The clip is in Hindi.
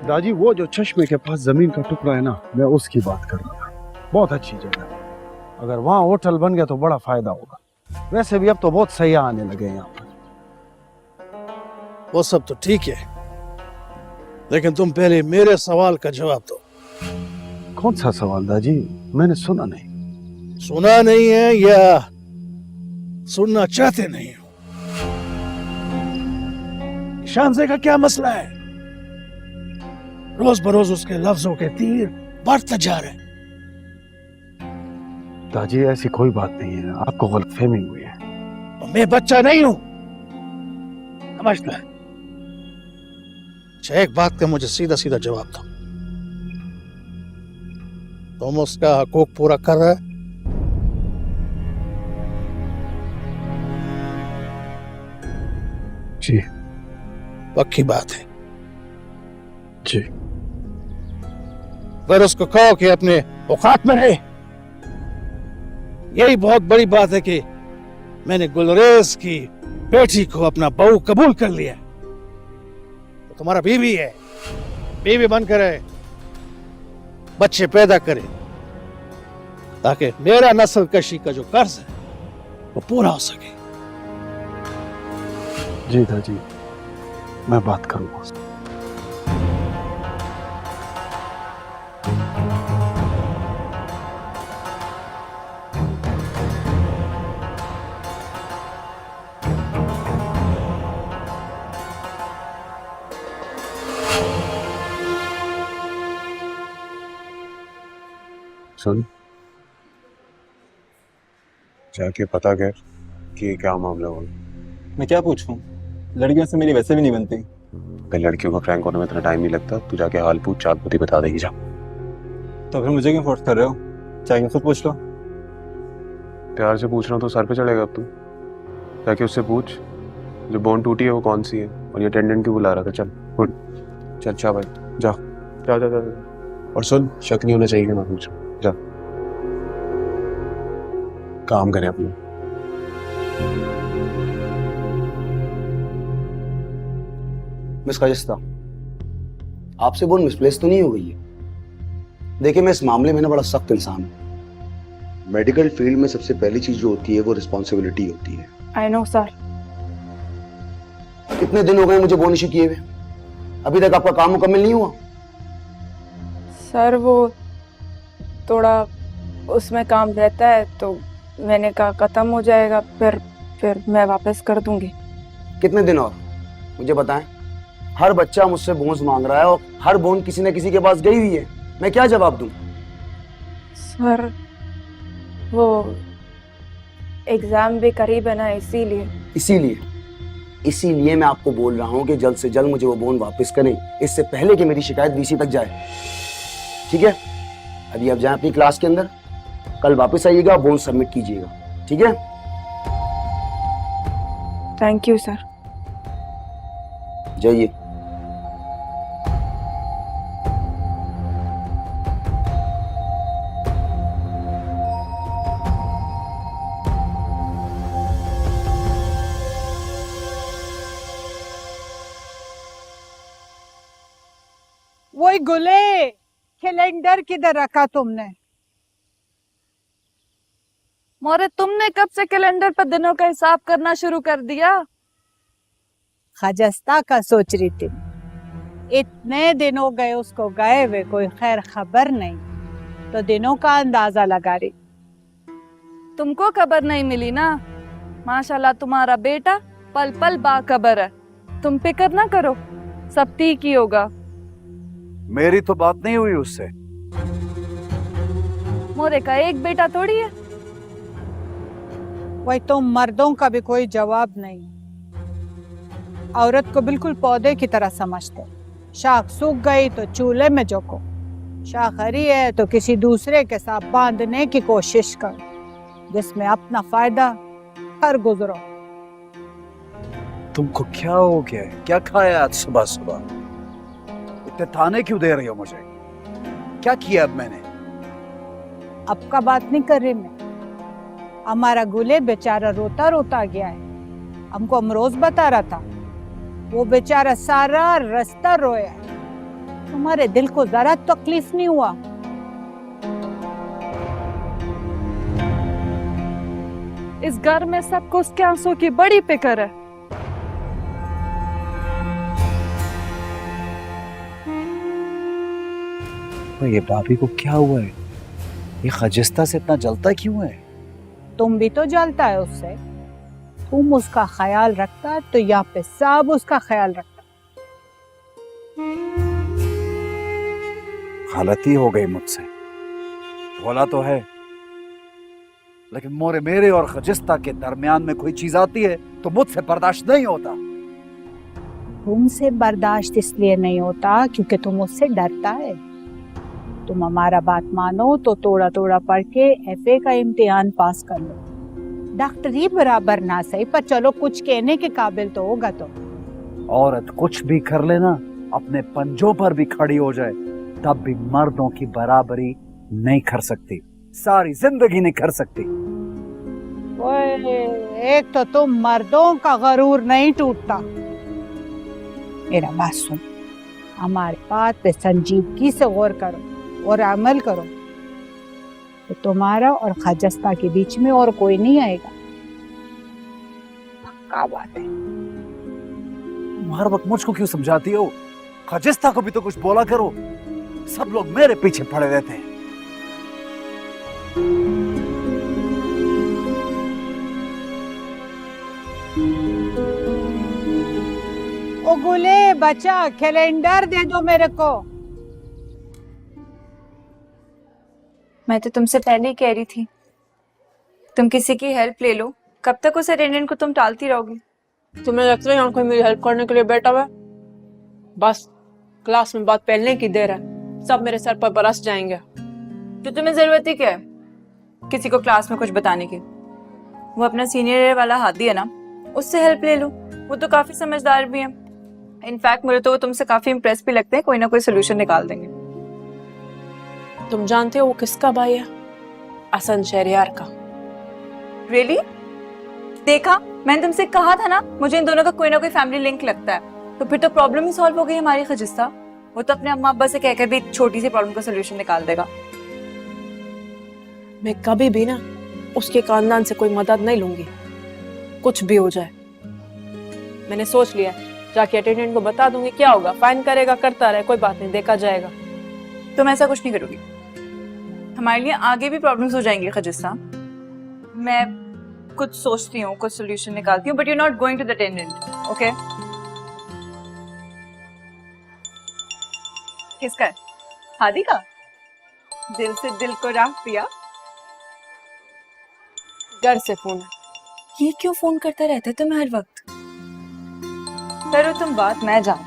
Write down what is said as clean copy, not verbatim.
दादी वो जो चश्मे के पास जमीन का टुकड़ा है ना, मैं उसकी बात कर रहा था। बहुत अच्छी जगह है, अगर वहाँ होटल बन गया तो बड़ा फायदा होगा। वैसे भी अब तो बहुत सयाह आने लगे यहाँ पर। वो सब तो ठीक है, लेकिन तुम पहले मेरे सवाल का जवाब दो। कौन सा सवाल दादी? मैंने सुना नहीं। सुना नहीं है या सुनना चाहते नहीं हो? शानजे का क्या मसला है? रोज बरोज उसके लफ्जों के तीर बढ़ते जा रहे हैं। दादी ऐसी कोई बात नहीं है, आपको गलतफहमी हुई है। और मैं बच्चा नहीं हूं, समझता है? अच्छा, एक बात का मुझे सीधा सीधा जवाब दो। तुम उसका हकूक पूरा कर रहे? जी। पक्की बात है? जी। फिर उसको कहो कि अपने औकात में रहे। यही बहुत बड़ी बात है कि मैंने गुलरेज की बेटी को अपना बहू कबूल कर लिया। तो तुम्हारा बीवी है, बीवी बनकर रहे, बच्चे पैदा करे, ताकि मेरा नस्ल कशी का जो कर्ज है वो पूरा हो सके। जी दादी, मैं बात करूंगा। सुन, जाके पता कर कि क्या मामला हुआ। मैं क्या पूछूं? लड़कियों से मेरी वैसे भी नहीं बनती। कल लड़कियों को फ्रैंक होने में इतना टाइम नहीं लगता। तू जाके हाल पूछ, चाल पुती बता देगी। जा। तो फिर मुझे क्यों फोर्स कर रहे हो? चाहे खुद पूछ लो। प्यार से पूछ रहा हूँ तो सर पे चढ़ेगा अब तू? जाके उससे पूछ जो बॉन्ड टूटी है वो कौन सी है, और ये अटेंडेंट क्यों बुला रहा था। चल उठ, चल अच्छा भाई, जा जा जा जा। और सुन, शक नहीं होना चाहिए कि मैं पूछ रहा हूँ। जा, काम करें अपना। मिस खाजिस्ता, आपसे बोल मिसप्लेस तो नहीं हो गई है? देखिए, मैं इस मामले में ना बड़ा सख्त इंसान हूँ। मेडिकल फील्ड में सबसे पहली चीज जो होती है वो रिस्पॉन्सिबिलिटी होती है। I know sir. कितने दिन हो गए मुझे बोन इशू किए हुए, अभी तक आपका काम मुकम्मल नहीं हुआ? सर वो थोड़ा उसमें काम रहता है तो मैंने कहा खत्म हो जाएगा, फिर मैं वापस कर दूंगी। कितने दिन और मुझे बताएं। हर बच्चा मुझसे बोन्स मांग रहा है और हर बोन किसी न किसी के पास गई हुई है, मैं क्या जवाब दूं? सर वो एग्जाम भी करीब है ना, इसीलिए मैं आपको बोल रहा हूं कि जल्द से जल्द मुझे वो बोन वापस करें, इससे पहले कि मेरी शिकायत वीसी तक जाए। ठीक है, अभी आप जाएं अपनी क्लास के अंदर, कल वापस आइएगा, बोन सबमिट कीजिएगा। ठीक है? Thank you sir. जाइए। वही गुले, कैलेंडर किधर रखा तुमने? मोरे, तुमने कब से कैलेंडर पर दिनों का हिसाब करना शुरू कर दिया? खाजस्ता का सोच रही थी, इतने दिन हो गए उसको गए हुए, कोई खैर खबर नहीं, तो दिनों का अंदाजा लगा रही। तुमको खबर नहीं मिली ना? माशाल्लाह तुम्हारा बेटा पल पल बाखबर है। तुम फिक्र ना करो, सब ठीक ही होगा। मेरी तो बात नहीं हुई उससे। मोरे का एक बेटा थोड़ी है। वही तुम मर्दों का भी कोई जवाब नहीं, औरत को बिल्कुल पौधे की तरह समझते। शाख सूख गई तो चूल्हे में झोंको, शाख हरी है तो किसी दूसरे के साथ बांधने की कोशिश करो जिसमें अपना फायदा हर गुजरो। तुमको क्या हो गया? क्या खाया आज सुबह सुबह? इतने ताने क्यों दे रही हो मुझे? क्या किया अब मैंने? अब का बात नहीं कर रही मैं, हमारा गुले बेचारा रोता रोता गया है। हमको अमरोज बता रहा था, वो बेचारा सारा रास्ता रोया है। तुम्हारे दिल को जरा तकलीफ नहीं हुआ? इस घर में सबको उसके आंसू की बड़ी फिक्र है। तो ये भाभी को क्या हुआ है? ये खजिस्ता से इतना जलता क्यों है? तुम भी तो जलता है उससे। तुम उसका ख्याल रखता तो यहाँ पे सब उसका ख्याल रखता। गलती हो गई मुझसे, बोला तो है, लेकिन मेरे और खजिस्ता के दरमियान में कोई चीज आती है तो मुझसे बर्दाश्त नहीं होता। तुमसे बर्दाश्त इसलिए नहीं होता क्योंकि तुम उससे डरता है। तुम हमारा बात मानो तो थोड़ा थोड़ा पढ़ के एफए का इम्तिहान पास कर लो। डॉक्टरी बराबर ना सही पर चलो कुछ कहने के काबिल तो होगा। तो औरत कुछ भी कर लेना, अपने पंजों पर भी खड़ी हो जाए, तब भी मर्दों की बराबरी नहीं कर सकती, सारी जिंदगी नहीं कर सकती। ओए, एक तो तुम मर्दों का गरूर नहीं टूटता। मेरा बात सुन, हमारे बात पे संजीदगी से गौर करो और अमल करो तो तुम्हारा और खजस्ता के बीच में और कोई नहीं आएगा। पक्का बात है। हर वक्त मुझको क्यों समझाती हो? खजिस्ता को भी तो कुछ बोला करो। सब लोग मेरे पीछे पड़े रहते हैं। ओ गुले बच्चा, कैलेंडर दे दो मेरे को। मैं तो तुमसे पहले ही कह रही थी, तुम किसी की हेल्प ले लो। कब तक उस अटेंडेंट को तुम टालती रहोगी? तुम्हें लगता है यहाँ कोई मेरी हेल्प करने के लिए बैठा हुआ है? बस क्लास में बात फैलने की देर है, सब मेरे सर पर बरस जाएंगे। तो तुम्हें जरूरत ही क्या है किसी को क्लास में कुछ बताने की? वो अपना सीनियर वाला हादी है ना, उससे हेल्प ले लो। वो तो काफी समझदार भी है। इनफैक्ट मुझे तो वो तुमसे काफी इम्प्रेस भी लगते हैं, कोई ना कोई सोल्यूशन निकाल देंगे। तुम जानते हो वो किसका भाई है? असन शहरियार का। रियली? देखा, मैंने तुमसे कहा था ना, मुझे इन दोनों का कोई ना कोई फैमिली लिंक लगता है। तो फिर तो प्रॉब्लम ही सॉल्व हो गई हमारी खजिस्ता। वो तो अपने अम्मा अब्बा से कहकर भी छोटी सी प्रॉब्लम का सोल्यूशन निकाल देगा। मैं कभी भी ना उसके खानदान से कोई मदद नहीं लूंगी, कुछ भी हो जाए। मैंने सोच लिया, जाके अटेंडेंट को बता दूंगी, क्या होगा, फाइन करेगा, करता रहे, कोई बात नहीं, देखा जाएगा। तुम ऐसा कुछ नहीं करोगी, हमारे लिए आगे भी प्रॉब्लम्स हो जाएंगी खजिस्ता। मैं कुछ सोचती हूँ, कुछ सोल्यूशन निकालती हूँ, but you not going to the attendant, okay? किसका है? हादी का? दिल से दिल को राह पिया। घर से फोन है। ये क्यों फोन करता रहता है तुम्हें हर वक्त? करो तुम बात, मैं जाऊँ।